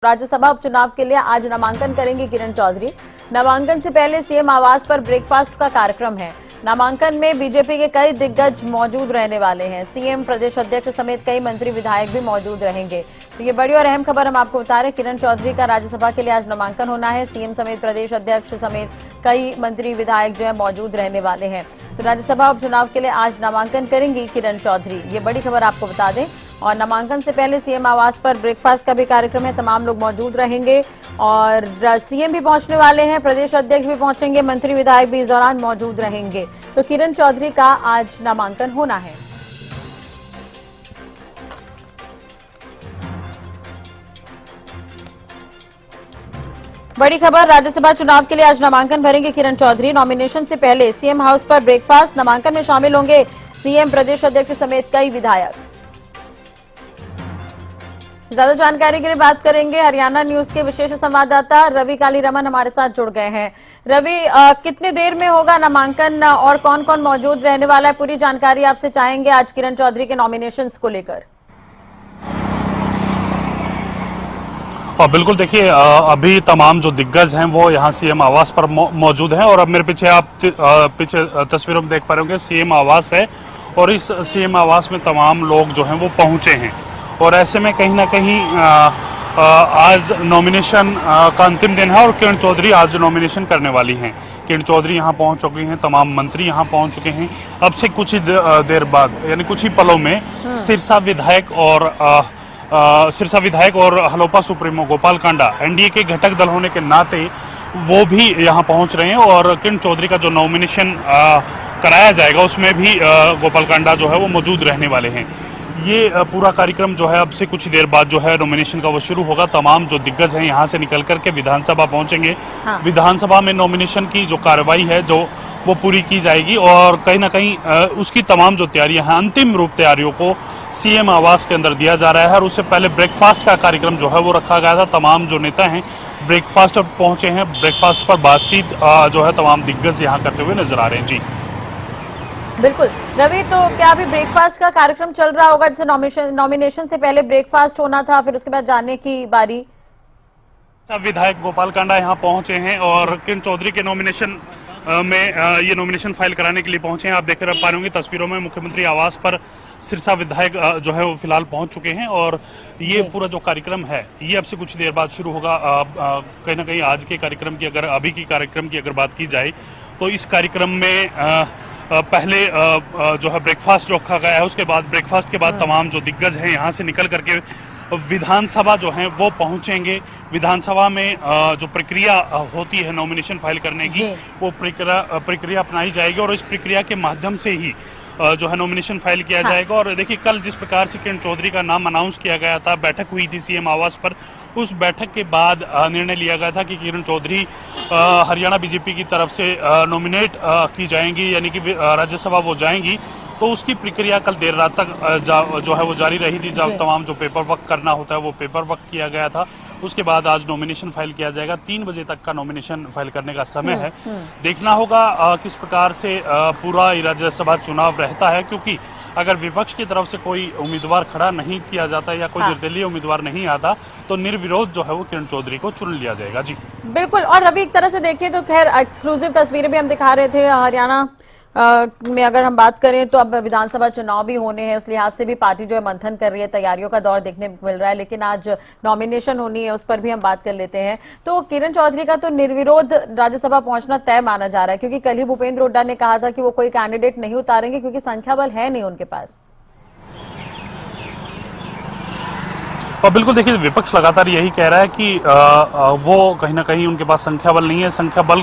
राज्यसभा उपचुनाव के लिए आज नामांकन करेंगी किरण चौधरी। नामांकन से पहले सीएम आवास पर ब्रेकफास्ट का कार्यक्रम है। नामांकन में बीजेपी के कई दिग्गज मौजूद रहने वाले हैं। सीएम, प्रदेश अध्यक्ष समेत कई मंत्री विधायक भी मौजूद रहेंगे। तो ये बड़ी और अहम खबर हम आपको बता रहे हैं। किरण चौधरी का राज्यसभा के लिए आज नामांकन होना है। सीएम समेत प्रदेश अध्यक्ष समेत कई मंत्री विधायक जो है मौजूद रहने वाले हैं। तो राज्यसभा उपचुनाव के लिए आज नामांकन करेंगी किरण चौधरी, ये बड़ी खबर आपको बता दें। और नामांकन से पहले सीएम आवास पर ब्रेकफास्ट का भी कार्यक्रम है, तमाम लोग मौजूद रहेंगे और सीएम भी पहुंचने वाले हैं, प्रदेश अध्यक्ष भी पहुंचेंगे, मंत्री विधायक भी इस दौरान मौजूद रहेंगे। तो किरण चौधरी का आज नामांकन होना है। बड़ी खबर, राज्यसभा चुनाव के लिए आज नामांकन भरेंगे किरण चौधरी। नॉमिनेशन से पहले सीएम हाउस पर ब्रेकफास्ट, नामांकन में शामिल होंगे सीएम, प्रदेश अध्यक्ष समेत कई विधायक। ज्यादा जानकारी के लिए बात करेंगे हरियाणा न्यूज के विशेष संवाददाता रवि कालीरमन हमारे साथ जुड़ गए हैं। रवि, कितने देर में होगा नामांकन और कौन कौन मौजूद रहने वाला है, पूरी जानकारी आपसे चाहेंगे आज किरण चौधरी के नॉमिनेशंस को लेकर। बिल्कुल, देखिए अभी तमाम जो दिग्गज हैं वो यहाँ सीएम आवास पर मौजूद हैं और अब मेरे पीछे आप पीछे तस्वीरों में देख पा रहे होंगे सीएम आवास है और इस सीएम आवास में तमाम लोग जो हैं वो पहुंचे हैं और ऐसे में कहीं ना कहीं आज नॉमिनेशन का अंतिम दिन है और किरण चौधरी आज नॉमिनेशन करने वाली हैं। किरण चौधरी यहाँ पहुँच चुकी हैं, तमाम मंत्री यहाँ पहुँच चुके हैं। अब से कुछ ही देर बाद यानी कुछ ही पलों में सिरसा विधायक और हलोपा सुप्रीमो गोपाल कांडा एनडीए के घटक दल होने के नाते वो भी यहाँ पहुँच रहे हैं और किरण चौधरी का जो नॉमिनेशन कराया जाएगा उसमें भी गोपाल कांडा जो है वो मौजूद रहने वाले हैं। ये पूरा कार्यक्रम जो है अब से कुछ देर बाद जो है नॉमिनेशन का वो शुरू होगा। तमाम जो दिग्गज हैं यहाँ से निकल करके विधानसभा पहुंचेंगे। हाँ। विधानसभा में नॉमिनेशन की जो कार्रवाई है जो वो पूरी की जाएगी और कहीं ना कहीं उसकी तमाम जो तैयारियां हैं, अंतिम रूप तैयारियों को सीएम आवास के अंदर दिया जा रहा है और उससे पहले ब्रेकफास्ट का कार्यक्रम जो है वो रखा गया था। तमाम जो नेता हैं ब्रेकफास्ट पर पहुंचे हैं, ब्रेकफास्ट पर बातचीत जो है तमाम दिग्गज यहाँ करते हुए नजर आ रहे हैं। जी बिल्कुल रवि, तो क्या अभी ब्रेकफास्ट का कार्यक्रम चल रहा होगा? जैसे नॉमिनेशन से पहले ब्रेकफास्ट होना था, फिर उसके बाद जाने की बारी। विधायक गोपाल कांडा यहाँ पहुंचे हैं और किरण चौधरी के नॉमिनेशन में ये नॉमिनेशन फाइल कराने के लिए पहुंचे हैं। आप देख पा रहे होंगे तस्वीरों में मुख्यमंत्री आवास पर सिरसा विधायक जो है वो फिलहाल पहुंच चुके हैं और ये पूरा जो कार्यक्रम है ये अब से कुछ देर बाद शुरू होगा। कहीं ना कहीं आज के कार्यक्रम की अभी की कार्यक्रम की अगर बात की जाए तो इस कार्यक्रम में पहले जो है ब्रेकफास्ट रखा गया है, उसके बाद ब्रेकफास्ट के बाद तमाम जो दिग्गज हैं यहाँ से निकल करके विधानसभा जो है वो पहुंचेंगे। विधानसभा में जो प्रक्रिया होती है नॉमिनेशन फाइल करने की वो प्रक्रिया अपनाई जाएगी और इस प्रक्रिया के माध्यम से ही जो है नॉमिनेशन फाइल किया जाएगा। और देखिए कल जिस प्रकार से किरण चौधरी का नाम अनाउंस किया गया था, बैठक हुई थी सीएम आवास पर, उस बैठक के बाद निर्णय लिया गया था कि किरण चौधरी हरियाणा बीजेपी की तरफ से नॉमिनेट की जाएंगी, यानी कि राज्यसभा वो जाएंगी। तो उसकी प्रक्रिया कल देर रात तक जो है वो जारी रही थी, जब तमाम जो पेपर वर्क करना होता है वो पेपर वर्क किया गया था। उसके बाद आज नॉमिनेशन फाइल किया जाएगा। 3 बजे तक का नॉमिनेशन फाइल करने का समय है। देखना होगा किस प्रकार से पूरा राज्यसभा चुनाव रहता है, क्योंकि अगर विपक्ष की तरफ से कोई उम्मीदवार खड़ा नहीं किया जाता या कोई निर्दलीय उम्मीदवार नहीं आता तो निर्विरोध जो है वो किरण चौधरी को चुन लिया जाएगा। जी बिल्कुल। और रवि, एक तरह से देखिए तो खैर एक्सक्लूसिव तस्वीरें भी हम दिखा रहे थे हरियाणा में। अगर हम बात करें तो अब विधानसभा चुनाव भी होने हैं, उस लिहाज से भी पार्टी जो है मंथन कर रही है, तैयारियों का दौर देखने को मिल रहा है। लेकिन आज नॉमिनेशन होनी है, उस पर भी हम बात कर लेते हैं। तो किरण चौधरी का तो निर्विरोध राज्यसभा पहुंचना तय माना जा रहा है, क्योंकि कल ही भूपेंद्र हुड्डा ने कहा था कि वो कोई कैंडिडेट नहीं उतारेंगे क्योंकि संख्या बल है नहीं उनके पास। और बिल्कुल, देखिए विपक्ष लगातार यही कह रहा है कि वो कहीं ना कहीं उनके पास संख्या बल नहीं है। संख्या बल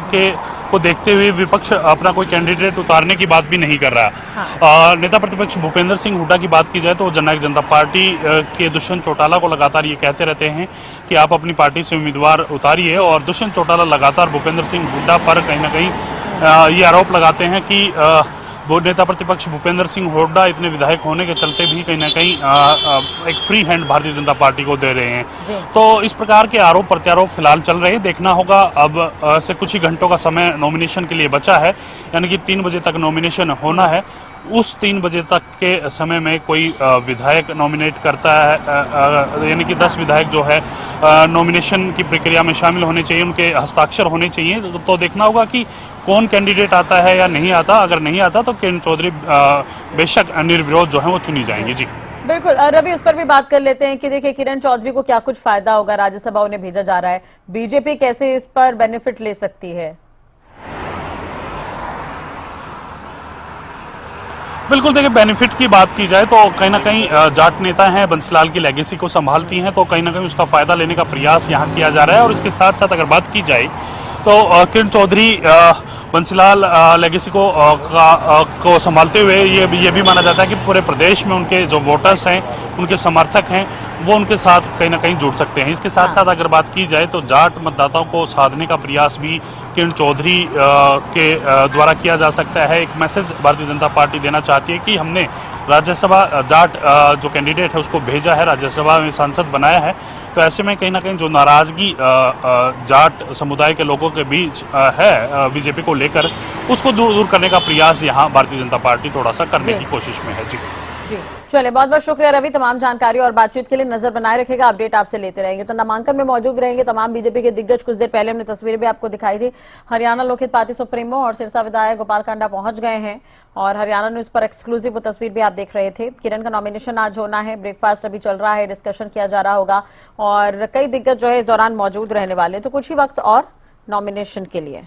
को देखते हुए विपक्ष अपना कोई कैंडिडेट उतारने की बात भी नहीं कर रहा। हाँ। नेता प्रतिपक्ष भूपेंद्र सिंह हुड्डा की बात की जाए तो जननायक जनता पार्टी के दुष्यंत चौटाला को लगातार ये कहते रहते हैं कि आप अपनी पार्टी से उम्मीदवार उतारिए और दुष्यंत चौटाला लगातार भूपेंद्र सिंह हुड्डा पर कहीं ना कहीं ये आरोप लगाते हैं कि नेता प्रतिपक्ष भूपेंद्र सिंह हुड्डा इतने विधायक होने के चलते भी कहीं ना कहीं एक free hand Bharatiya Janata party को दे रहे हैं। तो इस प्रकार के आरोप प्रत्यारोप फिलहाल चल रहे हैं। देखना होगा, अब से कुछ ही घंटों का समय नॉमिनेशन के लिए बचा है, यानी कि 3 बजे तक नॉमिनेशन होना है। उस 3 बजे तक के समय में कोई विधायक नॉमिनेट करता है, यानी कि 10 विधायक जो है नॉमिनेशन की प्रक्रिया में शामिल होने चाहिए, उनके हस्ताक्षर होने चाहिए। तो देखना होगा कि कौन कैंडिडेट आता है या नहीं आता। अगर नहीं आता तो किरण चौधरी बेशक निर्विरोध जो है वो चुनी जाएंगी। जी बिल्कुल रवि, उस पर भी बात कर लेते हैं कि देखिए किरण चौधरी को क्या कुछ फायदा होगा, राज्यसभा उन्हें भेजा जा रहा है, बीजेपी कैसे इस पर बेनिफिट ले सकती है? बिल्कुल, देखिए बेनिफिट की बात की जाए तो कहीं ना कहीं जाट नेता हैं, बंसीलाल की लेगेसी को संभालती हैं, तो कहीं ना कहीं उसका फायदा लेने का प्रयास यहाँ किया जा रहा है। और इसके साथ साथ अगर बात की जाए तो किरण चौधरी बंसीलाल लेगेसी को संभालते हुए ये भी माना जाता है कि पूरे प्रदेश में उनके जो वोटर्स हैं, उनके समर्थक हैं, वो उनके साथ कहीं ना कहीं जुड़ सकते हैं। इसके साथ साथ अगर बात की जाए तो जाट मतदाताओं को साधने का प्रयास भी किरण चौधरी के द्वारा किया जा सकता है। एक मैसेज भारतीय जनता पार्टी देना चाहती है कि हमने राज्यसभा जाट जो कैंडिडेट है उसको भेजा है, राज्यसभा में सांसद बनाया है। तो ऐसे में कहीं ना कहीं जो नाराजगी जाट समुदाय के लोगों के बीच है बीजेपी को लेकर, उसको दूर करने का प्रयास यहाँ भारतीय जनता पार्टी थोड़ा सा करने की कोशिश में है। जी जी, चलिए, बहुत बहुत शुक्रिया रवि, तमाम जानकारी और बातचीत के लिए। नजर बनाए रखेगा, अपडेट आपसे लेते रहेंगे। तो नामांकन में मौजूद रहेंगे तमाम बीजेपी के दिग्गज। कुछ देर पहले हमने तस्वीरें भी आपको दिखाई थी। हरियाणा लोकहित पार्टी सुप्रीमो और सिरसा विधायक गोपाल कांडा पहुंच गए हैं और हरियाणा न्यूज पर एक्सक्लूसिव वो तस्वीर भी आप देख रहे थे। किरण का नॉमिनेशन आज होना है, ब्रेकफास्ट अभी चल रहा है, डिस्कशन किया जा रहा होगा और कई दिग्गज जो है इस दौरान मौजूद रहने वाले। तो कुछ ही वक्त और नॉमिनेशन के लिए